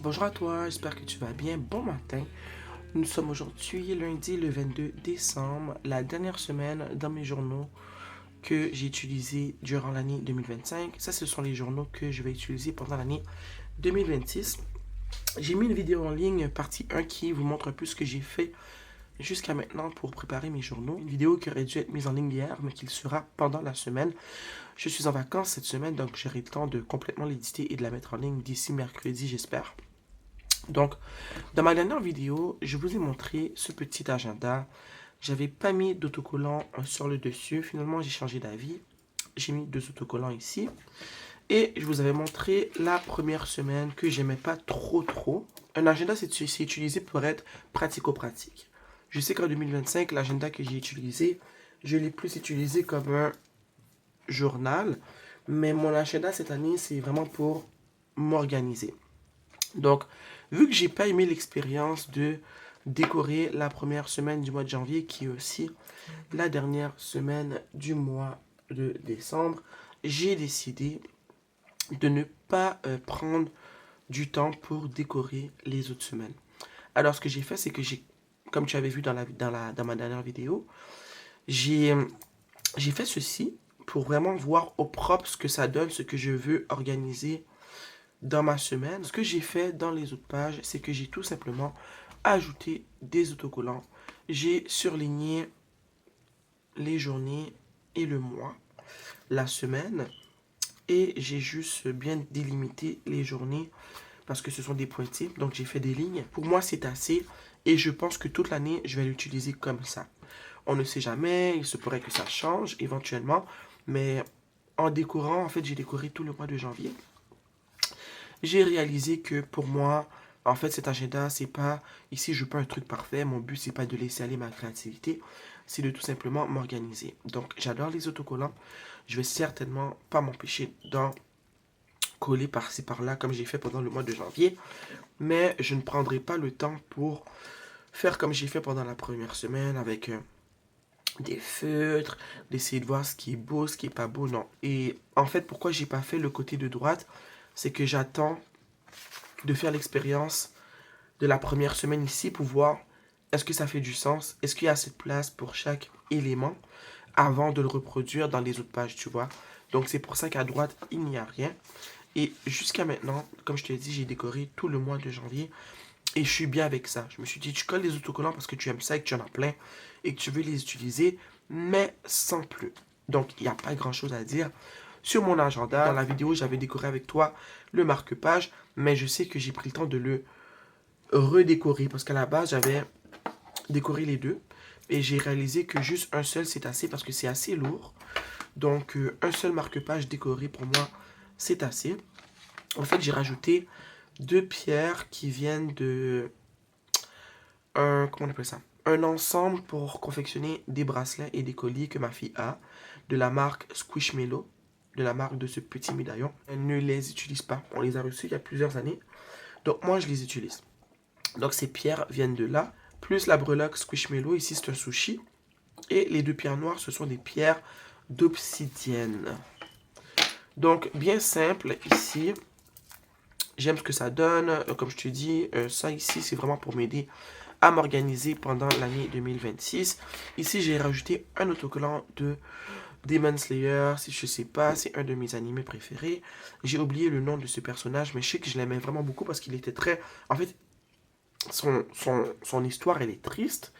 Bonjour à toi, j'espère que tu vas bien. Bon matin. Nous sommes aujourd'hui lundi le 22 décembre, la dernière semaine dans mes journaux que j'ai utilisés durant l'année 2025. Ça, ce sont les journaux que je vais utiliser pendant l'année 2026. J'ai mis une vidéo en ligne, partie 1, qui vous montre un peu ce que j'ai fait jusqu'à maintenant pour préparer mes journaux. Une vidéo qui aurait dû être mise en ligne hier, mais qui le sera pendant la semaine. Je suis en vacances cette semaine, donc j'aurai le temps de complètement l'éditer et de la mettre en ligne d'ici mercredi, j'espère. Donc, dans ma dernière vidéo, je vous ai montré ce petit agenda. J'avais pas mis d'autocollant sur le dessus. Finalement, j'ai changé d'avis. J'ai mis deux autocollants ici. Et je vous avais montré la première semaine que j'aimais pas trop. Un agenda, c'est utilisé pour être pratico-pratique. Je sais qu'en 2025, l'agenda que j'ai utilisé, je l'ai plus utilisé comme un journal. Mais mon agenda cette année, c'est vraiment pour m'organiser. Donc, vu que j'ai pas aimé l'expérience de décorer la première semaine du mois de janvier, qui est aussi la dernière semaine du mois de décembre, j'ai décidé de ne pas prendre du temps pour décorer les autres semaines. Alors, ce que j'ai fait, c'est que comme tu avais vu dans ma dernière vidéo, j'ai fait ceci pour vraiment voir au propre ce que ça donne, ce que je veux organiser dans ma semaine. Ce que j'ai fait dans les autres pages, c'est que j'ai tout simplement ajouté des autocollants. J'ai surligné les journées et le mois, la semaine, et j'ai juste bien délimité les journées parce que ce sont des pointillés, donc j'ai fait des lignes. Pour moi, c'est assez et je pense que toute l'année, je vais l'utiliser comme ça. On ne sait jamais, il se pourrait que ça change éventuellement, mais en décorant, en fait, j'ai décoré tout le mois de janvier. J'ai réalisé que pour moi, en fait, cet agenda, c'est pas, ici, je veux pas un truc parfait. Mon but, c'est pas de laisser aller ma créativité. C'est de tout simplement m'organiser. Donc, j'adore les autocollants. Je vais certainement pas m'empêcher d'en coller par-ci, par-là, comme j'ai fait pendant le mois de janvier. Mais je ne prendrai pas le temps pour faire comme j'ai fait pendant la première semaine avec des feutres, d'essayer de voir ce qui est beau, ce qui est pas beau, non. Et en fait, pourquoi j'ai pas fait le côté de droite, c'est que j'attends de faire l'expérience de la première semaine ici pour voir est-ce que ça fait du sens, est-ce qu'il y a assez de place pour chaque élément avant de le reproduire dans les autres pages, tu vois. Donc c'est pour ça qu'à droite, il n'y a rien. Et jusqu'à maintenant, comme je te l'ai dit, j'ai décoré tout le mois de janvier et je suis bien avec ça. Je me suis dit, tu colles les autocollants parce que tu aimes ça et que tu en as plein et que tu veux les utiliser, mais sans plus. Donc, il n'y a pas grand-chose à dire. Sur mon agenda, dans la vidéo, j'avais décoré avec toi le marque-page, mais je sais que j'ai pris le temps de le redécorer parce qu'à la base, j'avais décoré les deux et j'ai réalisé que juste un seul, c'est assez parce que c'est assez lourd. Donc, un seul marque-page décoré, pour moi, c'est assez. En fait, j'ai rajouté deux pierres qui viennent de comment on appelle ça? Un ensemble pour confectionner des bracelets et des colliers que ma fille a, de la marque Squishmallow, de la marque de ce petit médaillon. Elle ne les utilise pas. On les a reçus il y a plusieurs années. Donc moi, je les utilise. Donc ces pierres viennent de là. Plus la breloque Squishmallow, ici c'est un sushi. Et les deux pierres noires, ce sont des pierres d'obsidienne. Donc bien simple ici. J'aime ce que ça donne. Comme je te dis, ça ici, c'est vraiment pour m'aider à m'organiser pendant l'année 2026. Ici, j'ai rajouté un autocollant de Demon Slayer. Si je sais pas, c'est un de mes animés préférés. J'ai oublié le nom de ce personnage, mais je sais que je l'aimais vraiment beaucoup parce qu'il était très... En fait, son histoire, elle est triste.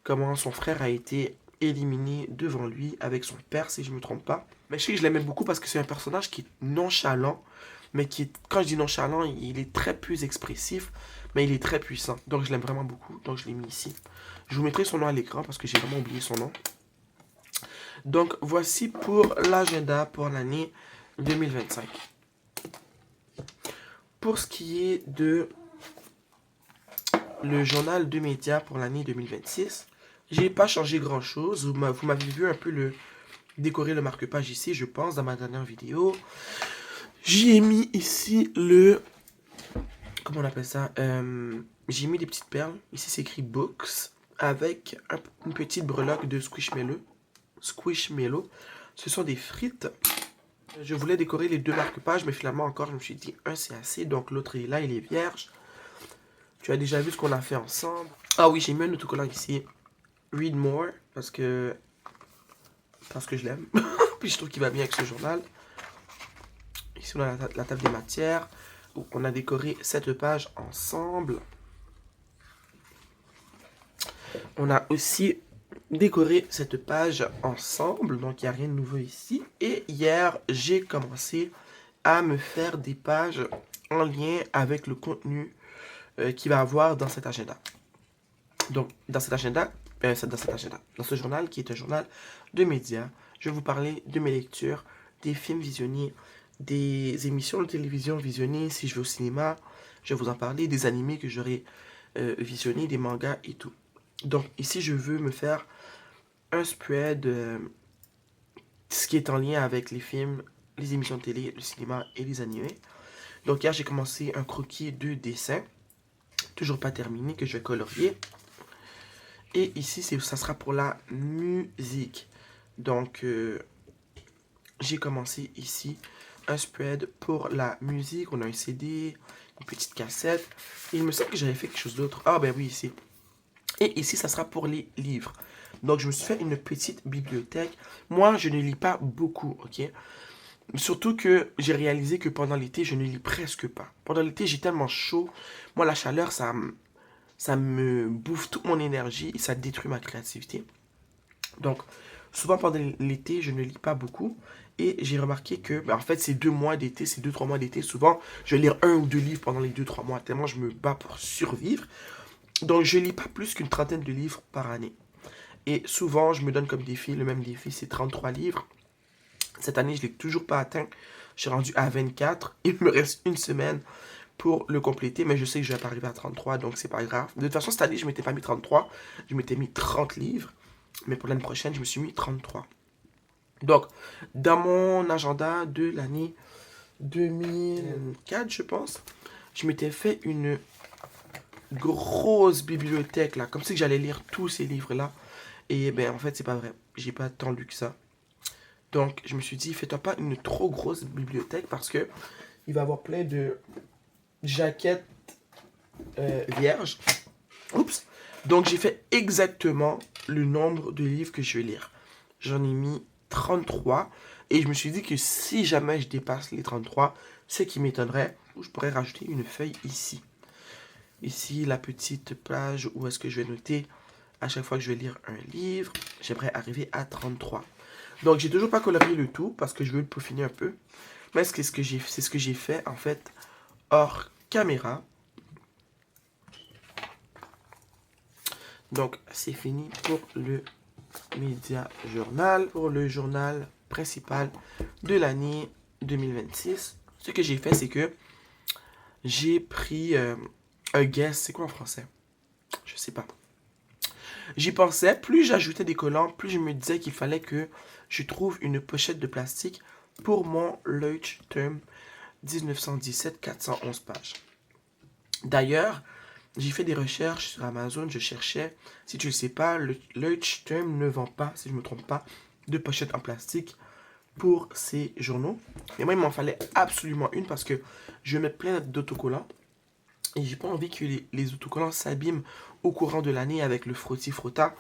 Comment son frère a été éliminé devant lui avec son père, si je ne me trompe pas. Mais je sais que je l'aimais beaucoup parce que c'est un personnage qui est nonchalant, mais qui, quand je dis nonchalant, il est très peu expressif, mais il est très puissant. Donc je l'aime vraiment beaucoup, donc je l'ai mis ici. Je vous mettrai son nom à l'écran parce que j'ai vraiment oublié son nom. Donc voici pour l'agenda pour l'année 2025. Pour ce qui est de le journal de médias pour l'année 2026, j'ai pas changé grand chose. Vous m'avez vu un peu décorer le marque-page ici, je pense, dans ma dernière vidéo. J'ai mis ici le... Comment on appelle ça? J'ai mis des petites perles. Ici, c'est écrit Books avec une petite breloque de Squishmallow. Squishmallow. Ce sont des frites. Je voulais décorer les deux marque-pages, mais finalement encore, je me suis dit, un c'est assez, donc l'autre est là, il est vierge. Tu as déjà vu ce qu'on a fait ensemble. Ah oui, j'ai mis un autocollant ici. Read More, parce que je l'aime. Puis je trouve qu'il va bien avec ce journal. Ici, on a la table des matières. Où on a décoré cette page ensemble. On a aussi décoré cette page ensemble. Donc, il n'y a rien de nouveau ici. Et hier, j'ai commencé à me faire des pages en lien avec le contenu qu'il va avoir dans cet agenda. Donc, dans ce journal qui est un journal de médias, je vais vous parler de mes lectures, des films visionnés, des émissions de télévision visionnées si je vais au cinéma. Je vais vous en parler, des animés que j'aurai visionnés, des mangas et tout. Donc, ici, je veux me faire un spread, ce qui est en lien avec les films, les émissions de télé, le cinéma et les animés. Donc, hier, j'ai commencé un croquis de dessin, toujours pas terminé, que je vais colorier. Et ici, ça sera pour la musique. Donc, j'ai commencé ici un spread pour la musique. On a un CD, une petite cassette. Et il me semble que j'avais fait quelque chose d'autre. Ah ben oui, ici. Et ici, ça sera pour les livres. Donc, je me suis fait une petite bibliothèque. Moi, je ne lis pas beaucoup, ok? Surtout que j'ai réalisé que pendant l'été, je ne lis presque pas. Pendant l'été, j'ai tellement chaud. Moi, la chaleur, ça me bouffe toute mon énergie et ça détruit ma créativité. Donc, souvent pendant l'été, je ne lis pas beaucoup. Et j'ai remarqué que, en fait, ces 2 mois d'été, ces 2-3 mois d'été, souvent, je vais lire 1 ou 2 livres pendant les 2-3 mois, tellement je me bats pour survivre. Donc, je lis pas plus qu'une trentaine de livres par année. Et souvent, je me donne comme défi, le même défi, c'est 33 livres. Cette année, je ne l'ai toujours pas atteint. Je suis rendu à 24. Il me reste une semaine pour le compléter, mais je sais que je vais pas arriver à 33, donc c'est pas grave. De toute façon, cette année, je m'étais pas mis 33, je m'étais mis 30 livres, mais pour l'année prochaine, je me suis mis 33. Donc, dans mon agenda de l'année 2004, je pense, je m'étais fait une grosse bibliothèque, là, comme si j'allais lire tous ces livres-là. Et ben, en fait, c'est pas vrai. J'ai pas tant lu que ça. Donc, je me suis dit, fais-toi pas une trop grosse bibliothèque parce que il va y avoir plein de jaquettes vierges. Oups. Donc, j'ai fait exactement le nombre de livres que je vais lire. J'en ai mis 33. Et je me suis dit que si jamais je dépasse les 33, ce qui m'étonnerait, je pourrais rajouter une feuille ici. Ici, la petite page où est-ce que je vais noter à chaque fois que je vais lire un livre. J'aimerais arriver à 33. Donc, j'ai toujours pas colorié le tout parce que je veux le peaufiner un peu. Mais c'est ce que j'ai fait, en fait, hors caméra. Donc, c'est fini pour le Média Journal, pour le journal principal de l'année 2026. Ce que j'ai fait, c'est que j'ai pris un guess. C'est quoi en français? Je sais pas. J'y pensais, plus j'ajoutais des collants, plus je me disais qu'il fallait que je trouve une pochette de plastique pour mon Leuchtturm 1917 411 pages. D'ailleurs, j'ai fait des recherches sur Amazon, je cherchais, si tu ne le sais pas, le Leuchtturm ne vend pas, si je ne me trompe pas, de pochettes en plastique pour ses journaux. Et moi, il m'en fallait absolument une parce que je vais mettre plein d'autocollants. Et j'ai pas envie que les autocollants s'abîment au courant de l'année avec le frotti-frotta.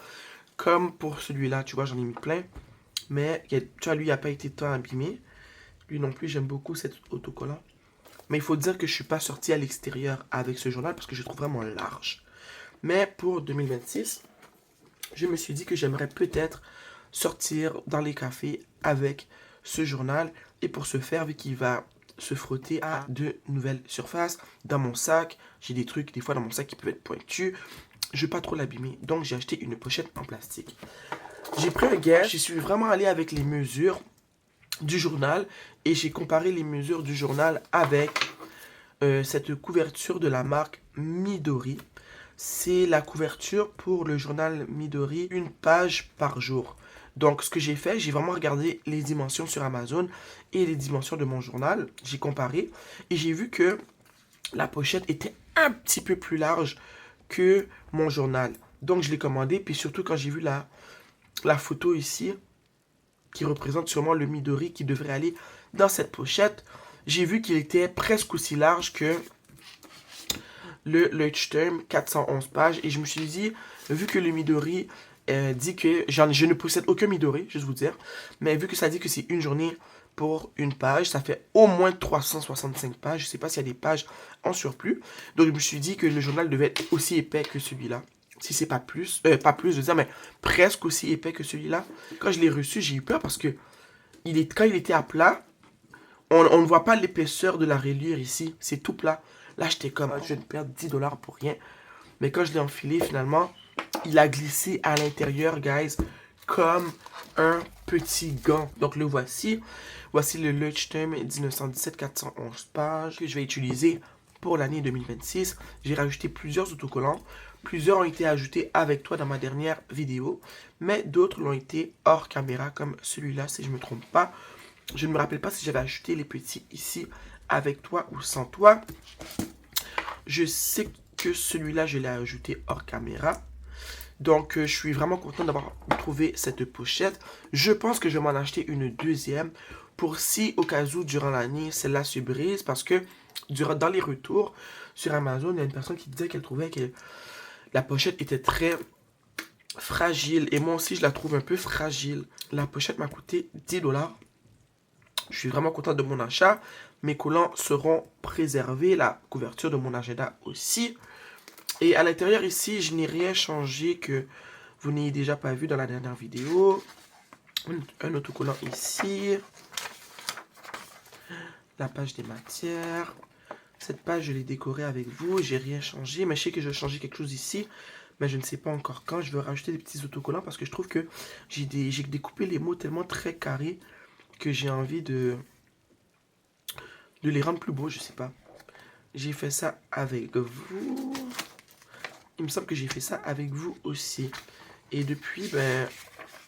Comme pour celui-là, tu vois, j'en ai mis plein. Mais, tu vois, lui, il n'a pas été tant abîmé. Lui non plus, j'aime beaucoup cet autocollant. Mais il faut dire que je ne suis pas sorti à l'extérieur avec ce journal parce que je le trouve vraiment large. Mais pour 2026, je me suis dit que j'aimerais peut-être sortir dans les cafés avec ce journal. Et pour ce faire, vu qu'il va se frotter à de nouvelles surfaces. Dans mon sac, j'ai des trucs des fois dans mon sac qui peuvent être pointus. Je ne veux pas trop l'abîmer, donc j'ai acheté une pochette en plastique. J'ai pris un guess, je suis vraiment allé avec les mesures du journal et j'ai comparé les mesures du journal avec cette couverture de la marque Midori. C'est la couverture pour le journal Midori, une page par jour. Donc, ce que j'ai fait, j'ai vraiment regardé les dimensions sur Amazon et les dimensions de mon journal. J'ai comparé et j'ai vu que la pochette était un petit peu plus large que mon journal. Donc, je l'ai commandé. Puis surtout, quand j'ai vu la photo ici, qui représente sûrement le Midori qui devrait aller dans cette pochette, j'ai vu qu'il était presque aussi large le Leuchtturm, 411 pages. Et je me suis dit, vu que le Midori dit que je ne possède aucun Midori, juste vous dire, mais vu que ça dit que c'est une journée pour une page, ça fait au moins 365 pages. Je sais pas s'il y a des pages en surplus. Donc je me suis dit que le journal devait être aussi épais que celui-là. Si c'est pas plus, je veux dire, mais presque aussi épais que celui-là. Quand je l'ai reçu, j'ai eu peur parce que quand il était à plat, on ne voit pas l'épaisseur de la rayure ici. C'est tout plat. Là, j'étais comme, je viens de perdre 10$ pour rien. Mais quand je l'ai enfilé, finalement, il a glissé à l'intérieur, guys, comme un petit gant. Donc le voici. Voici le Leuchtturm 1917 411 pages que je vais utiliser pour l'année 2026. J'ai rajouté plusieurs autocollants. Plusieurs ont été ajoutés avec toi dans ma dernière vidéo, mais d'autres l'ont été hors caméra, comme celui-là, si je ne me trompe pas. Je ne me rappelle pas si j'avais ajouté les petits ici avec toi ou sans toi. Je sais que celui-là, je l'ai ajouté hors caméra. Donc, je suis vraiment content d'avoir trouvé cette pochette. Je pense que je vais m'en acheter une deuxième pour si, au cas où, durant l'année, celle-là se brise. Parce que dans les retours sur Amazon, il y a une personne qui disait qu'elle trouvait que la pochette était très fragile. Et moi aussi, je la trouve un peu fragile. La pochette m'a coûté 10$. Je suis vraiment content de mon achat. Mes collants seront préservés. La couverture de mon agenda aussi. Et à l'intérieur ici, je n'ai rien changé que vous n'ayez déjà pas vu dans la dernière vidéo. Un autocollant ici. La page des matières. Cette page, je l'ai décorée avec vous. J'ai rien changé. Mais je sais que je vais changer quelque chose ici. Mais je ne sais pas encore quand. Je vais rajouter des petits autocollants parce que je trouve que j'ai découpé les mots tellement très carrés que j'ai envie de les rendre plus beaux. Je sais pas. J'ai fait ça avec vous. Il me semble que j'ai fait ça avec vous aussi. Et depuis, ben,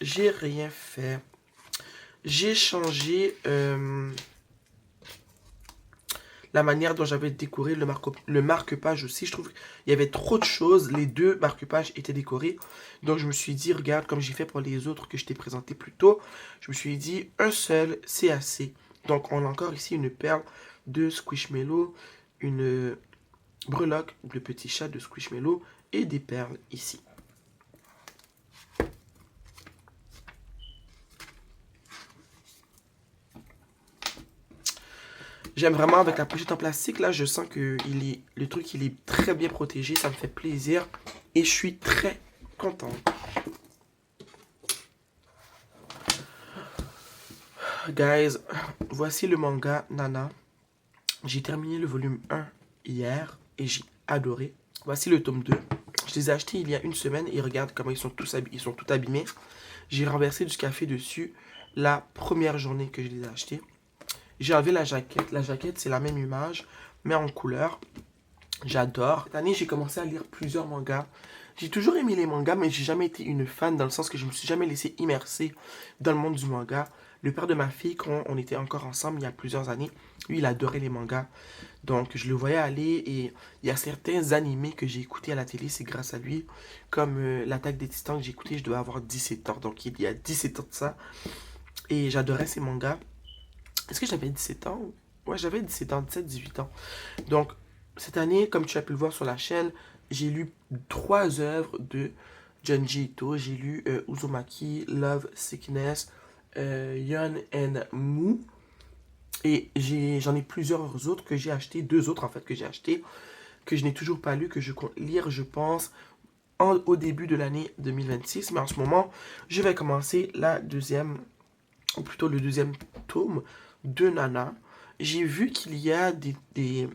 j'ai rien fait. J'ai changé la manière dont j'avais décoré le marque-page aussi. Je trouve qu'il y avait trop de choses. Les deux marque-pages étaient décorés. Donc je me suis dit, regarde, comme j'ai fait pour les autres que je t'ai présenté plus tôt, je me suis dit, un seul, c'est assez. Donc on a encore ici une perle de Squishmallow, une breloque de petit chat de Squishmallow et des perles ici. J'aime vraiment avec la pochette en plastique, là, je sens que le truc, il est très bien protégé, ça me fait plaisir. Et je suis très content. Guys, voici le manga Nana. J'ai terminé le volume 1 hier et j'ai adoré. Voici le tome 2. Je les ai achetés il y a une semaine et regarde comment ils sont tout abîmés. J'ai renversé du café dessus la première journée que je les ai achetés. J'ai enlevé la jaquette. La jaquette, c'est la même image, mais en couleur. J'adore. Cette année, j'ai commencé à lire plusieurs mangas. J'ai toujours aimé les mangas, mais j'ai jamais été une fan dans le sens que je me suis jamais laissé immerser dans le monde du manga. Le père de ma fille, quand on était encore ensemble il y a plusieurs années, lui, il adorait les mangas. Donc, je le voyais aller et il y a certains animés que j'ai écoutés à la télé, c'est grâce à lui. Comme l'Attaque des Titans que j'ai écouté, je devais avoir 17 ans. Donc, il y a 17 ans de ça. Et j'adorais ces mangas. Est-ce que j'avais 17 ans? Ouais, j'avais 17 ans, 17, 18 ans. Donc, cette année, comme tu as pu le voir sur la chaîne, j'ai lu 3 œuvres de Junji Ito. J'ai lu Uzumaki, Love, Sickness, Yon and Mu. Et j'en ai plusieurs autres que j'ai acheté, 2 autres en fait que j'ai acheté, que je n'ai toujours pas lu, que je compte lire, je pense, au début de l'année 2026. Mais en ce moment, je vais commencer la deuxième, ou plutôt le deuxième tome de Nana. J'ai vu qu'il y a des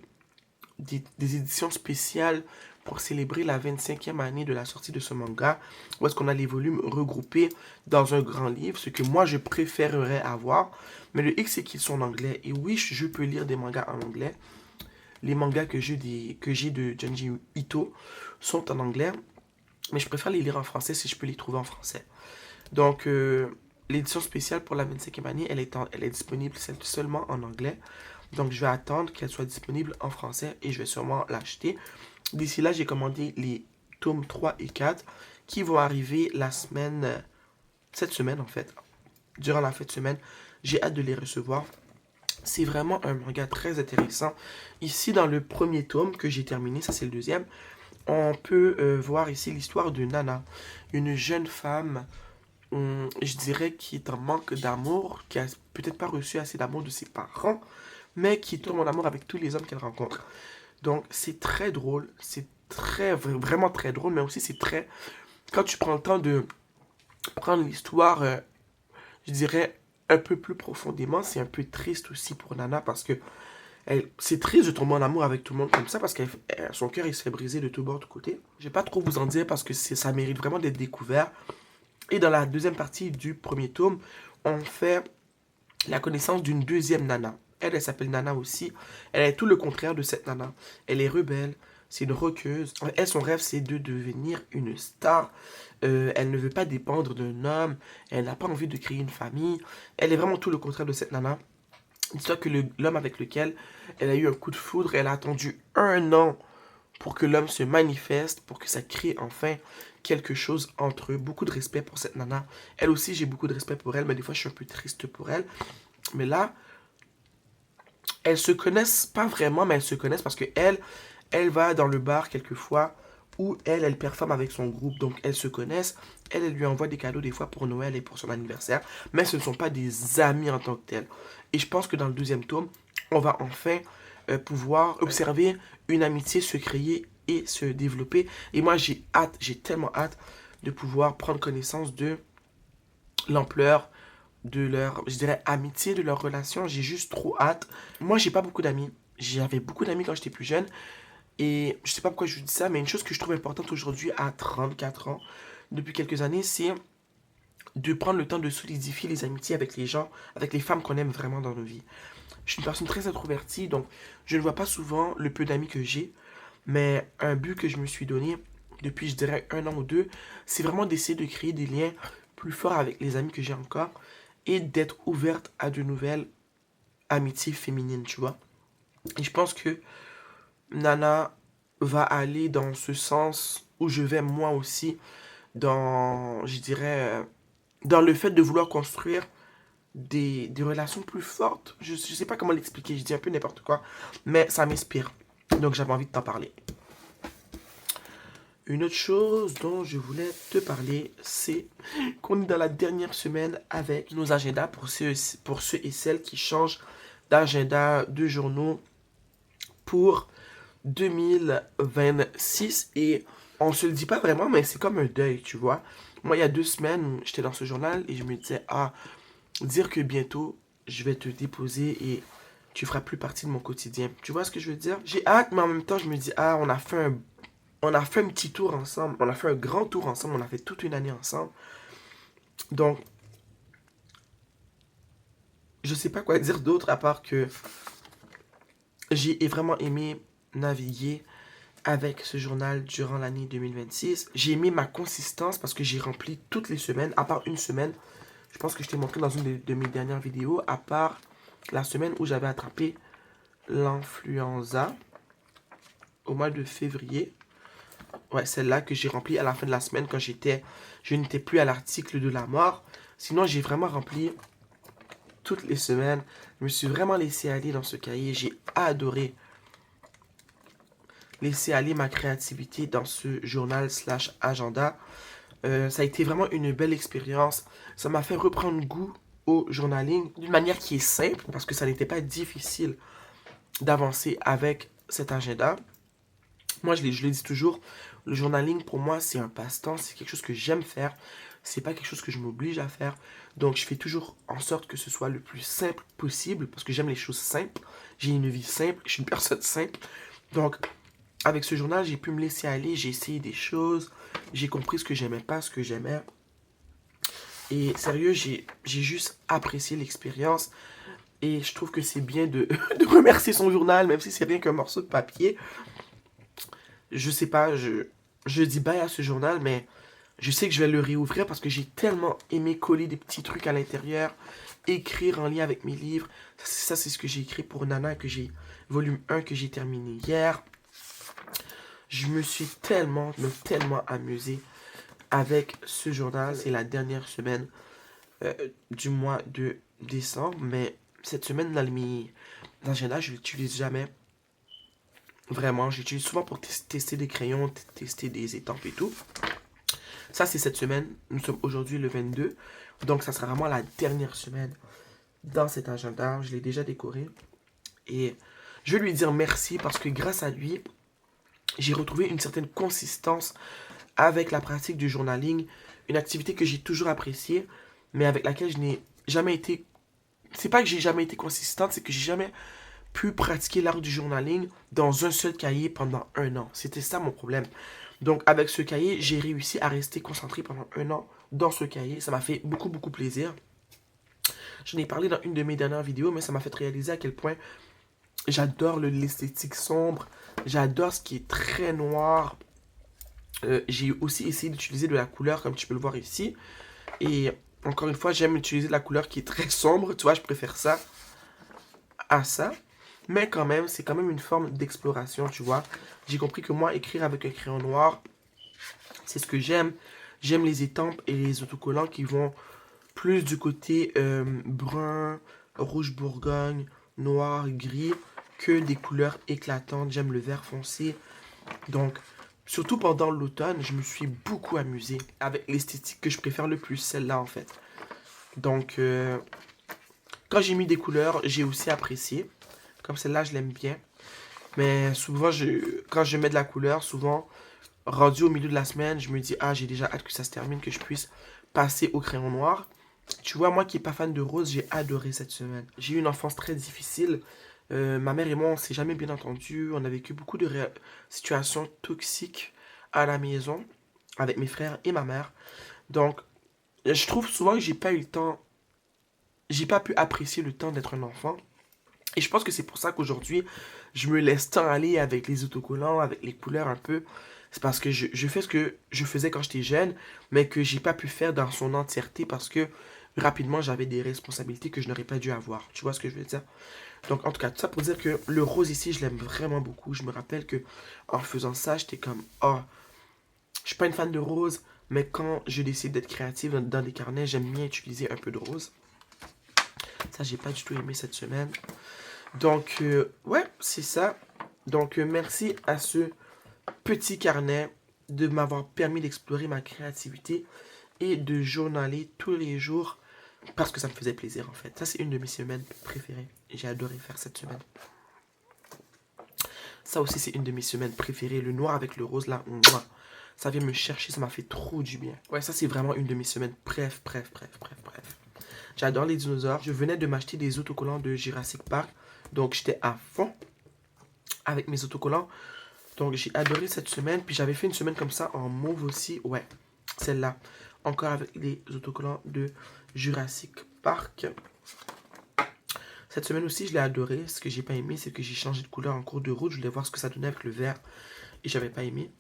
éditions spéciales pour célébrer la 25e année de la sortie de ce manga, où est-ce qu'on a les volumes regroupés dans un grand livre, ce que moi je préférerais avoir. Mais le X, c'est qu'ils sont en anglais. Et oui, je peux lire des mangas en anglais. Les mangas que j'ai de Junji Ito sont en anglais, mais je préfère les lire en français si je peux les trouver en français. Donc, l'édition spéciale pour la 25e année, elle est disponible seulement en anglais. Donc, je vais attendre qu'elle soit disponible en français et je vais sûrement l'acheter. D'ici là, j'ai commandé les tomes 3 et 4 qui vont arriver cette semaine en fait. Durant la fête semaine, j'ai hâte de les recevoir. C'est vraiment un manga très intéressant. Ici, dans le premier tome que j'ai terminé, ça c'est le deuxième, on peut voir ici l'histoire de Nana, une jeune femme, je dirais, qui est en manque d'amour, qui a peut-être pas reçu assez d'amour de ses parents, mais qui tombe en amour avec tous les hommes qu'elle rencontre. Donc c'est très drôle, c'est vraiment très drôle, mais aussi c'est très, quand tu prends le temps de prendre l'histoire, je dirais, un peu plus profondément, c'est un peu triste aussi pour Nana parce que c'est triste de tomber en amour avec tout le monde comme ça parce que son cœur il se fait briser de tous bords, de côté. Je vais pas trop vous en dire parce que ça mérite vraiment d'être découvert. Et dans la deuxième partie du premier tome, on fait la connaissance d'une deuxième Nana. Elle s'appelle Nana aussi. Elle est tout le contraire de cette Nana. Elle est rebelle, c'est une rockeuse. Elle, son rêve, c'est de devenir une star. Elle ne veut pas dépendre d'un homme. Elle n'a pas envie de créer une famille. Elle est vraiment tout le contraire de cette Nana. Dis-toi que l'homme avec lequel elle a eu un coup de foudre, elle a attendu 1 an pour que l'homme se manifeste, pour que ça crée enfin quelque chose entre eux. Beaucoup de respect pour cette nana. Elle aussi, j'ai beaucoup de respect pour elle, mais des fois, je suis un peu triste pour elle. Mais là, elles se connaissent pas vraiment, mais elles se connaissent parce que elle va dans le bar quelquefois où elle performe avec son groupe. Donc, elles se connaissent. Elle lui envoie des cadeaux des fois pour Noël et pour son anniversaire. Mais ce ne sont pas des amis en tant que tels. Et je pense que dans le deuxième tome, on va enfin pouvoir observer une amitié se créer et se développer. Et moi, j'ai tellement hâte de pouvoir prendre connaissance de l'ampleur de leur, je dirais, amitié, de leur relation. J'ai juste trop hâte. Moi, j'ai pas beaucoup d'amis. J'avais beaucoup d'amis quand j'étais plus jeune. Et je sais pas pourquoi je vous dis ça, mais une chose que je trouve importante aujourd'hui à 34 ans, depuis quelques années, c'est de prendre le temps de solidifier les amitiés avec les gens, avec les femmes qu'on aime vraiment dans nos vies. Je suis une personne très introvertie, donc je ne vois pas souvent le peu d'amis que j'ai, mais un but que je me suis donné depuis, je dirais, 1 an ou 2, c'est vraiment d'essayer de créer des liens plus forts avec les amis que j'ai encore et d'être ouverte à de nouvelles amitiés féminines, tu vois. Et je pense que Nana va aller dans ce sens où je vais moi aussi, dans, je dirais, dans le fait de vouloir construire des relations plus fortes. Je sais pas comment l'expliquer, je dis un peu n'importe quoi, mais ça m'inspire. Donc j'avais envie de t'en parler. Une autre chose dont je voulais te parler, c'est qu'on est dans la dernière semaine avec nos agendas pour ceux et celles qui changent d'agenda de journaux pour 2026. Et on se le dit pas vraiment, mais c'est comme un deuil, tu vois. Moi, il y a 2 semaines, j'étais dans ce journal et je me disais, ah, dire que bientôt, je vais te déposer et tu feras plus partie de mon quotidien. Tu vois ce que je veux dire? J'ai hâte, mais en même temps, je me dis, ah, on a fait un petit tour ensemble. On a fait un grand tour ensemble. On a fait toute une année ensemble. Donc, je sais pas quoi dire d'autre à part que j'ai vraiment aimé naviguer avec ce journal durant l'année 2026. J'ai aimé ma consistance parce que j'ai rempli toutes les semaines, à part une semaine. Je pense que je t'ai montré dans une de mes dernières vidéos, à part la semaine où j'avais attrapé l'influenza au mois de février. Ouais, celle-là que j'ai remplie à la fin de la semaine quand je n'étais plus à l'article de la mort. Sinon, j'ai vraiment rempli toutes les semaines. Je me suis vraiment laissé aller dans ce cahier. J'ai adoré laisser aller ma créativité dans ce journal slash agenda. Ça a été vraiment une belle expérience. Ça m'a fait reprendre goût au journaling d'une manière qui est simple parce que ça n'était pas difficile d'avancer avec cet agenda. Moi, je le dis toujours, le journaling pour moi, c'est un passe-temps, c'est quelque chose que j'aime faire. C'est pas quelque chose que je m'oblige à faire. Donc, je fais toujours en sorte que ce soit le plus simple possible parce que j'aime les choses simples. J'ai une vie simple, je suis une personne simple. Donc, avec ce journal, j'ai pu me laisser aller, j'ai essayé des choses, j'ai compris ce que j'aimais pas, ce que j'aimais. Et sérieux, j'ai juste apprécié l'expérience. Et je trouve que c'est bien de remercier son journal, même si c'est rien qu'un morceau de papier. Je sais pas, je dis bye à ce journal, mais je sais que je vais le réouvrir parce que j'ai tellement aimé coller des petits trucs à l'intérieur, écrire en lien avec mes livres. Ça c'est ce que j'ai écrit pour Nana, volume 1 que j'ai terminé hier. Je me suis tellement, mais tellement amusé avec ce journal. C'est la dernière semaine du mois de décembre, mais cette semaine, dans mes agendas, je l'utilise jamais. Vraiment, j'utilise souvent pour tester des crayons, tester des étampes et tout. Ça, c'est cette semaine. Nous sommes aujourd'hui le 22. Donc, ça sera vraiment la dernière semaine dans cet agenda. Je l'ai déjà décoré. Et je veux lui dire merci parce que grâce à lui, j'ai retrouvé une certaine consistance avec la pratique du journaling. Une activité que j'ai toujours appréciée, mais avec laquelle je n'ai jamais été... C'est pas que j'ai jamais été consistante, c'est que j'ai jamais pu pratiquer l'art du journaling dans un seul cahier pendant un an. C'était ça mon problème. Donc avec ce cahier, j'ai réussi à rester concentré pendant un an dans ce cahier. Ça m'a fait beaucoup, beaucoup plaisir. J'en ai parlé dans une de mes dernières vidéos, mais ça m'a fait réaliser à quel point j'adore l'esthétique sombre. J'adore ce qui est très noir. J'ai aussi essayé d'utiliser de la couleur, comme tu peux le voir ici. Et encore une fois, j'aime utiliser de la couleur qui est très sombre. Tu vois, je préfère ça à ça. Mais quand même, c'est quand même une forme d'exploration, tu vois. J'ai compris que moi, écrire avec un crayon noir, c'est ce que j'aime. J'aime les étampes et les autocollants qui vont plus du côté brun, rouge bourgogne, noir, gris, que des couleurs éclatantes. J'aime le vert foncé. Donc, surtout pendant l'automne, je me suis beaucoup amusé avec l'esthétique que je préfère le plus, celle-là en fait. Donc, quand j'ai mis des couleurs, j'ai aussi apprécié. Comme celle-là, je l'aime bien. Mais souvent, quand je mets de la couleur, souvent, rendu au milieu de la semaine, je me dis, ah, j'ai déjà hâte que ça se termine, que je puisse passer au crayon noir. Tu vois, moi qui n'ai pas fan de rose, j'ai adoré cette semaine. J'ai eu une enfance très difficile. Ma mère et moi, on s'est jamais bien entendu. On a vécu beaucoup de situations toxiques à la maison avec mes frères et ma mère. Donc, je trouve souvent que j'ai pas eu le temps, j'ai pas pu apprécier le temps d'être un enfant. Et je pense que c'est pour ça qu'aujourd'hui, je me laisse tant aller avec les autocollants, avec les couleurs un peu. C'est parce que je fais ce que je faisais quand j'étais jeune, mais que j'ai pas pu faire dans son entièreté parce que rapidement j'avais des responsabilités que je n'aurais pas dû avoir. Tu vois ce que je veux dire? Donc en tout cas, tout ça pour dire que le rose ici, je l'aime vraiment beaucoup. Je me rappelle que en faisant ça, j'étais comme, oh, je suis pas une fan de rose, mais quand je décide d'être créative dans des carnets, j'aime bien utiliser un peu de rose. Ça, j'ai pas du tout aimé cette semaine. Donc, ouais, c'est ça. Donc, merci à ce petit carnet de m'avoir permis d'explorer ma créativité et de journaler tous les jours parce que ça me faisait plaisir en fait. Ça, c'est une de mes semaines préférées. J'ai adoré faire cette semaine. Ça aussi, c'est une de mes semaines préférées. Le noir avec le rose, là, ça vient me chercher, ça m'a fait trop du bien. Ouais, ça, c'est vraiment une de mes semaines. Bref. J'adore les dinosaures. Je venais de m'acheter des autocollants de Jurassic Park. Donc, j'étais à fond avec mes autocollants. Donc, j'ai adoré cette semaine. Puis, j'avais fait une semaine comme ça en mauve aussi. Ouais, celle-là. Encore avec les autocollants de Jurassic Park. Cette semaine aussi, je l'ai adoré. Ce que j'ai pas aimé, c'est que j'ai changé de couleur en cours de route. Je voulais voir ce que ça donnait avec le vert. Et j'avais pas aimé.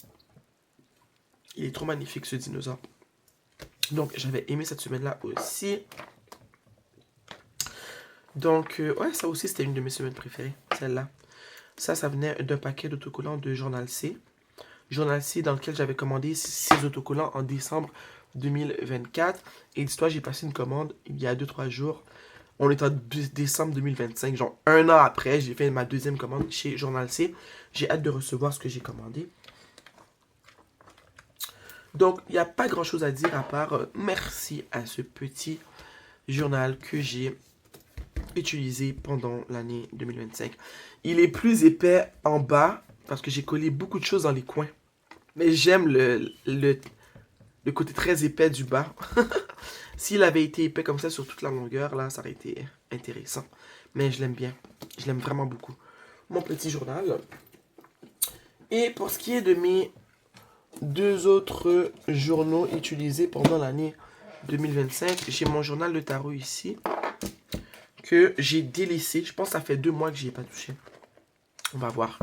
Il est trop magnifique, ce dinosaure. Donc, j'avais aimé cette semaine-là aussi. Donc, ouais, ça aussi, c'était une de mes semaines préférées. Celle-là. Ça venait d'un paquet d'autocollants de Journal C. Journal C dans lequel j'avais commandé 6 autocollants en décembre 2024. Et dis-toi, j'ai passé une commande il y a 2-3 jours. On est en décembre 2025. Genre, un an après, j'ai fait ma deuxième commande chez Journal C. J'ai hâte de recevoir ce que j'ai commandé. Donc, il n'y a pas grand-chose à dire à part merci à ce petit journal que j'ai utilisé pendant l'année 2025. Il est plus épais en bas parce que j'ai collé beaucoup de choses dans les coins. Mais j'aime le côté très épais du bas. S'il avait été épais comme ça sur toute la longueur, là, ça aurait été intéressant. Mais je l'aime bien. Je l'aime vraiment beaucoup. Mon petit journal. Et pour ce qui est de mes 2 autres journaux utilisés pendant l'année 2025, j'ai mon journal de tarot ici que j'ai délaissé. Je pense que ça fait 2 mois que j'y ai pas touché. On va voir.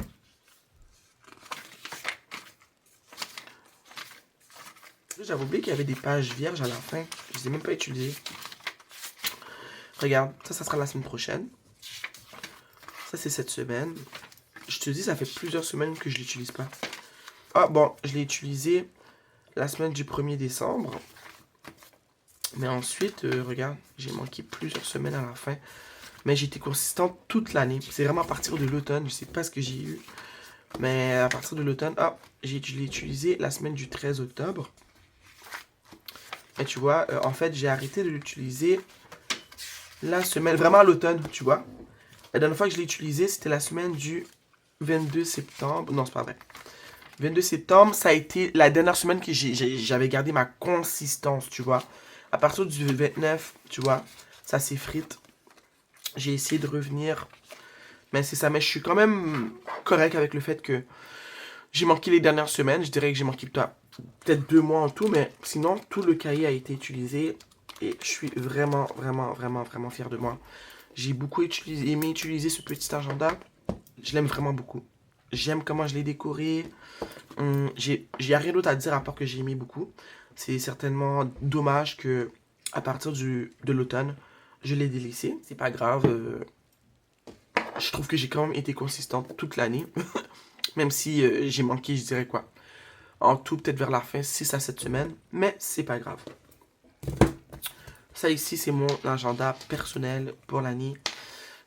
J'avais oublié qu'il y avait des pages vierges à la fin. Je ne les ai même pas utilisées. Regarde, ça sera la semaine prochaine. Ça, c'est cette semaine. Je te dis, ça fait plusieurs semaines que je ne l'utilise pas. Ah, bon, je l'ai utilisé la semaine du 1er décembre. Mais ensuite, regarde, j'ai manqué plusieurs semaines à la fin. Mais j'ai été consistante toute l'année. C'est vraiment à partir de l'automne. Je sais pas ce que j'ai eu. Mais à partir de l'automne, je l'ai utilisé la semaine du 13 octobre. Et tu vois, en fait, j'ai arrêté de l'utiliser la semaine, vraiment à l'automne, tu vois. La dernière fois que je l'ai utilisé, c'était la semaine du 22 septembre. Non, c'est pas vrai. 22 septembre, ça a été la dernière semaine que j'avais gardé ma consistance, tu vois. À partir du 29, tu vois, ça s'effrite. J'ai essayé de revenir. Mais c'est ça, mais je suis quand même correct avec le fait que j'ai manqué les dernières semaines. Je dirais que j'ai manqué peut-être 2 mois en tout, mais sinon, tout le cahier a été utilisé. Et je suis vraiment, vraiment, vraiment, vraiment fier de moi. J'ai beaucoup aimé utiliser ce petit agenda. Je l'aime vraiment beaucoup. J'aime comment je l'ai décoré. J'ai rien d'autre à dire à part que j'ai aimé beaucoup. C'est certainement dommage que à partir de l'automne, je l'ai délaissé. C'est pas grave. Je trouve que j'ai quand même été consistante toute l'année. Même si j'ai manqué, je dirais quoi. En tout, peut-être vers la fin, 6 à 7 semaines. Mais c'est pas grave. Ça ici, c'est mon agenda personnel pour l'année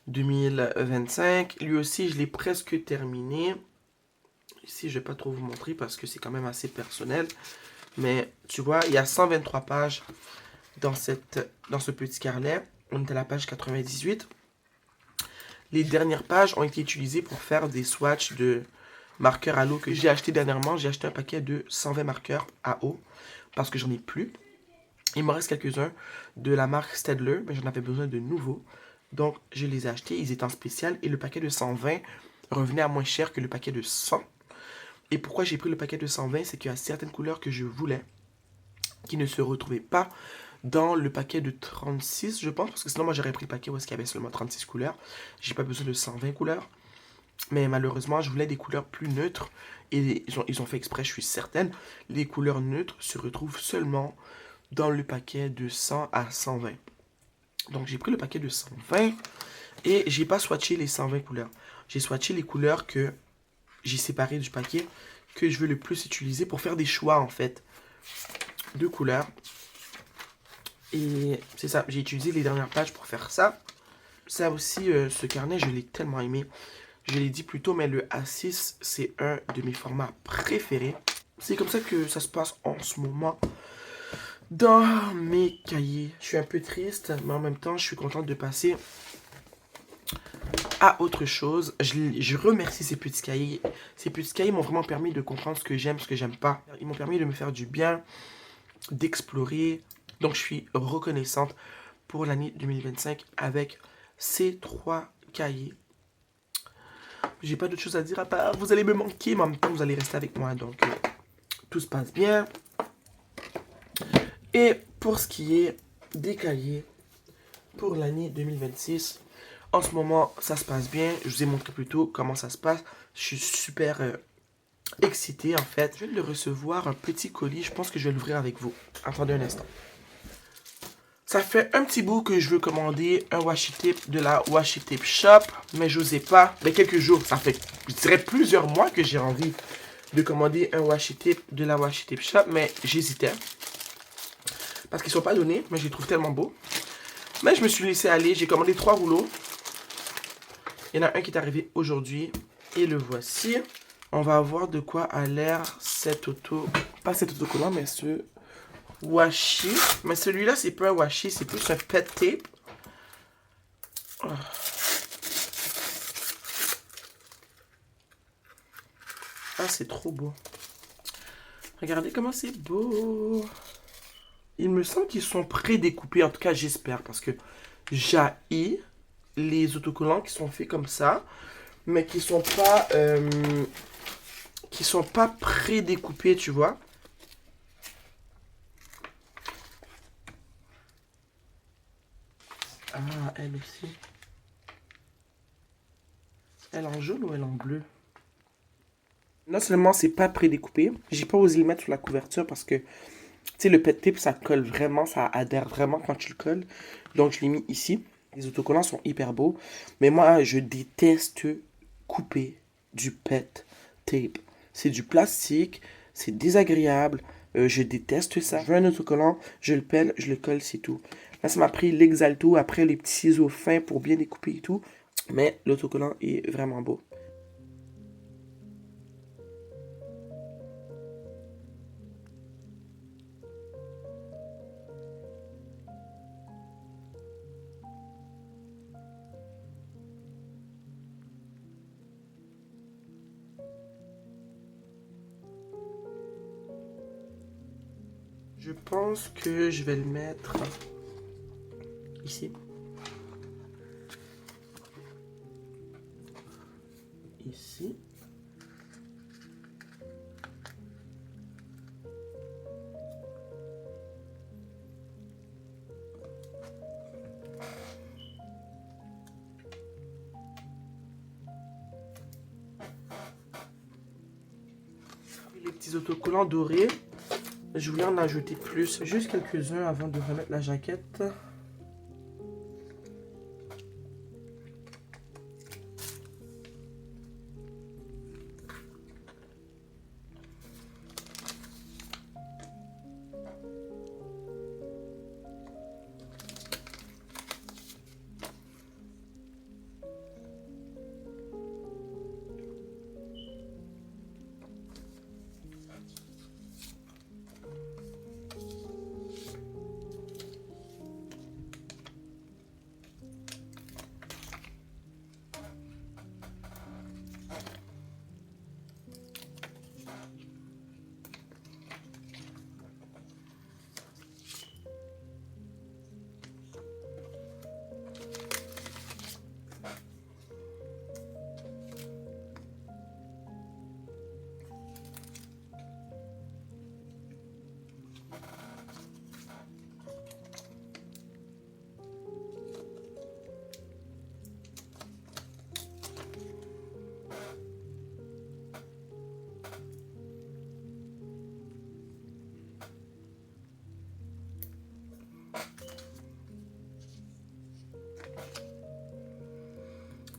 2025. Lui aussi, je l'ai presque terminé. Ici, je vais pas trop vous montrer parce que c'est quand même assez personnel. Mais tu vois, il y a 123 pages dans ce petit carnet. On est à la page 98. Les dernières pages ont été utilisées pour faire des swatchs de marqueurs à l'eau que j'ai acheté dernièrement. J'ai acheté un paquet de 120 marqueurs à eau parce que j'en ai plus. Il m'en reste quelques-uns de la marque Staedtler, mais j'en avais besoin de nouveaux. Donc, je les ai achetés. Ils étaient en spécial et le paquet de 120 revenait à moins cher que le paquet de 100. Et pourquoi j'ai pris le paquet de 120, c'est qu'il y a certaines couleurs que je voulais qui ne se retrouvaient pas dans le paquet de 36, je pense, parce que sinon moi j'aurais pris le paquet où est-ce qu'il y avait seulement 36 couleurs. J'ai pas besoin de 120 couleurs. Mais malheureusement, je voulais des couleurs plus neutres. Et ils ont fait exprès, je suis certaine. Les couleurs neutres se retrouvent seulement dans le paquet de 100 à 120. Donc j'ai pris le paquet de 120 et j'ai pas swatché les 120 couleurs. J'ai swatché les couleurs que j'ai séparées du paquet que je veux le plus utiliser pour faire des choix en fait de couleurs. Et c'est ça, j'ai utilisé les dernières pages pour faire ça. Ça aussi, ce carnet, je l'ai tellement aimé. Je l'ai dit plus tôt, mais le A6, c'est un de mes formats préférés. C'est comme ça que ça se passe en ce moment dans mes cahiers. Je suis un peu triste, mais en même temps, je suis contente de passer à autre chose. Je remercie ces petits cahiers. Ces petits cahiers m'ont vraiment permis de comprendre ce que j'aime, ce que j'aime pas. Ils m'ont permis de me faire du bien, d'explorer. Donc, je suis reconnaissante pour l'année 2025 avec ces 3 cahiers. J'ai pas d'autre chose à dire à part vous allez me manquer, mais en même temps, vous allez rester avec moi. Donc, tout se passe bien. Et pour ce qui est des cahiers pour l'année 2026, en ce moment, ça se passe bien. Je vous ai montré plus tôt comment ça se passe. Je suis super excité en fait. Je viens de recevoir un petit colis. Je pense que je vais l'ouvrir avec vous. Attendez un instant. Ça fait un petit bout que je veux commander un washi tape de la Washi Tape Shop, mais je n'osais pas. Mais quelques jours, ça fait, je dirais plusieurs mois que j'ai envie de commander un washi tape de la Washi Tape Shop, mais j'hésitais. Parce qu'ils ne sont pas donnés, mais je les trouve tellement beaux. Mais je me suis laissé aller, j'ai commandé 3 rouleaux. Il y en a un qui est arrivé aujourd'hui, et le voici. On va voir de quoi a l'air cet pas cet autocollant, mais ce washi. Mais celui-là, c'est pas un washi, c'est plus un pet tape. Oh. Ah, c'est trop beau. Regardez comment c'est beau. Il me semble qu'ils sont prédécoupés, en tout cas j'espère, parce que j'haïs les autocollants qui sont faits comme ça, mais qui sont pas prédécoupés, tu vois. Ah, elle aussi. Elle en jaune ou elle en bleu? Non seulement c'est pas prédécoupé, j'ai pas osé le mettre sur la couverture parce que, tu sais, le pet tape, ça colle vraiment, ça adhère vraiment quand tu le colles. Donc je l'ai mis ici. Les autocollants sont hyper beaux. Mais moi, je déteste couper du pet tape. C'est du plastique, c'est désagréable. Je déteste ça. Je veux un autocollant, je le pèle, je le colle, c'est tout. Là, ça m'a pris l'exalto après les petits ciseaux fins pour bien découper et tout. Mais l'autocollant est vraiment beau. Je pense que je vais le mettre ici. Ici. Les petits autocollants dorés. Je voulais en ajouter plus, juste quelques-uns avant de remettre la jaquette.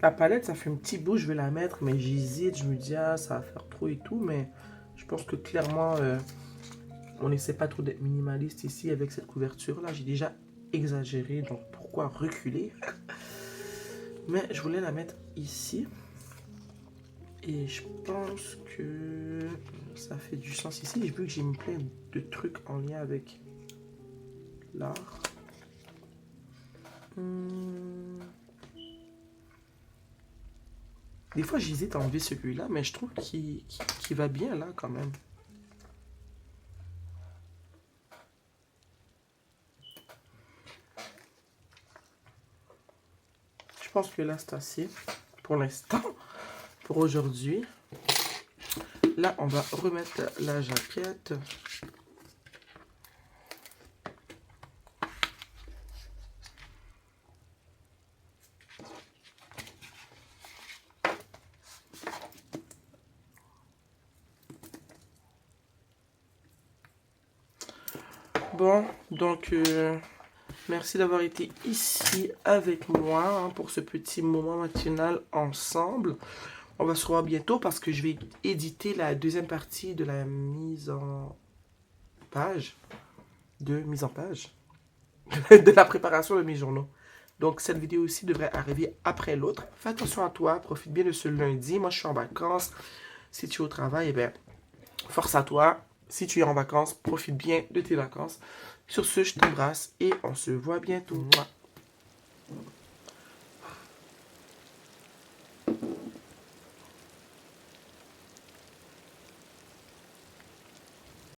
La palette, ça fait un petit bout, je vais la mettre, mais j'hésite, je me dis, ah, ça va faire trop et tout, mais je pense que clairement, on n'essaie pas trop d'être minimaliste ici avec cette couverture-là. J'ai déjà exagéré, donc pourquoi reculer? Mais je voulais la mettre ici. Et je pense que ça fait du sens ici. J'ai vu que j'ai mis plein de trucs en lien avec l'art. Des fois, j'hésite à enlever celui-là, mais je trouve qu'il va bien là quand même. Je pense que là, c'est assez pour l'instant, pour aujourd'hui. Là, on va remettre la jaquette. Bon, donc merci d'avoir été ici avec moi pour ce petit moment matinal ensemble. On va se revoir bientôt parce que je vais éditer la deuxième partie de la mise en page. De la préparation de mes journaux. Donc cette vidéo aussi devrait arriver après l'autre. Fais attention à toi, profite bien de ce lundi. Moi je suis en vacances. Si tu es au travail, eh bien, force à toi. Si tu es en vacances, profite bien de tes vacances. Sur ce, je t'embrasse et on se voit bientôt.